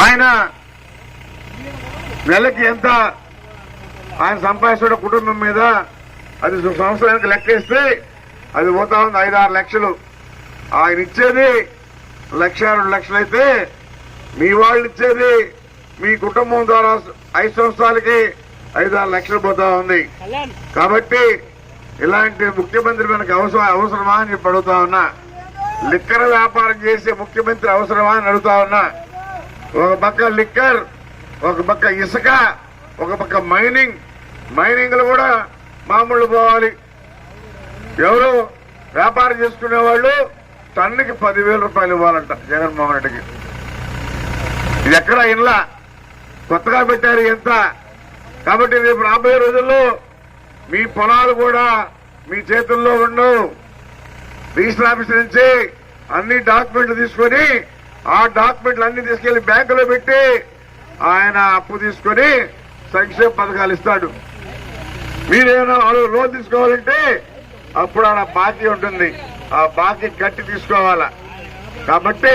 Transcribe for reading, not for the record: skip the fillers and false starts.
ఆయన నెలకి ఎంత ఆయన సంపాదించిన కుటుంబం మీద అది సంవత్సరానికి లెక్కేస్తే అది పోతా ఉంది 5-6 లక్షలు. ఆయన ఇచ్చేది 1-2 లక్షలైతే మీ వాళ్ళు ఇచ్చేది మీ కుటుంబం ద్వారా 5 సంవత్సరాలకి 5-6 లక్షలు పోతా ఉంది. కాబట్టి ఇలాంటి ముఖ్యమంత్రి మనకు అవసరమా అని చెప్పి అడుగుతా ఉన్నా. లిక్కర్ వ్యాపారం చేసే ముఖ్యమంత్రి అవసరమా అని అడుగుతా ఉన్నా. ఒక పక్క లిక్కర్, ఒక పక్క ఇసుక, ఒక పక్క మైనింగ్ లో కూడా మామూలు పోవాలి. ఎవరు వ్యాపారం చేసుకునే వాళ్ళు టన్నుకి 10,000 రూపాయలు ఇవ్వాలంట జగన్మోహన్ రెడ్డికి. ఇది ఎక్కడ ఇన్లా కొత్తగా పెట్టారు ఎంత. కాబట్టి రేపు రాబోయే రోజుల్లో మీ పొలాలు కూడా మీ చేతుల్లో ఉండవు. రిజిస్టర్ ఆఫీస్ నుంచి అన్ని డాక్యుమెంట్లు తీసుకొని ఆ డాక్యుమెంట్లు అన్ని తీసుకెళ్లి బ్యాంకులో పెట్టి ఆయన అప్పు తీసుకొని సంక్షేమ పథకాలు ఇస్తాడు. మీరేమైనా లోన్ తీసుకోవాలంటే అప్పుడు ఆడ బాకీ ఉంటుంది, ఆ బాకీ కట్టి తీసుకోవాలా. కాబట్టి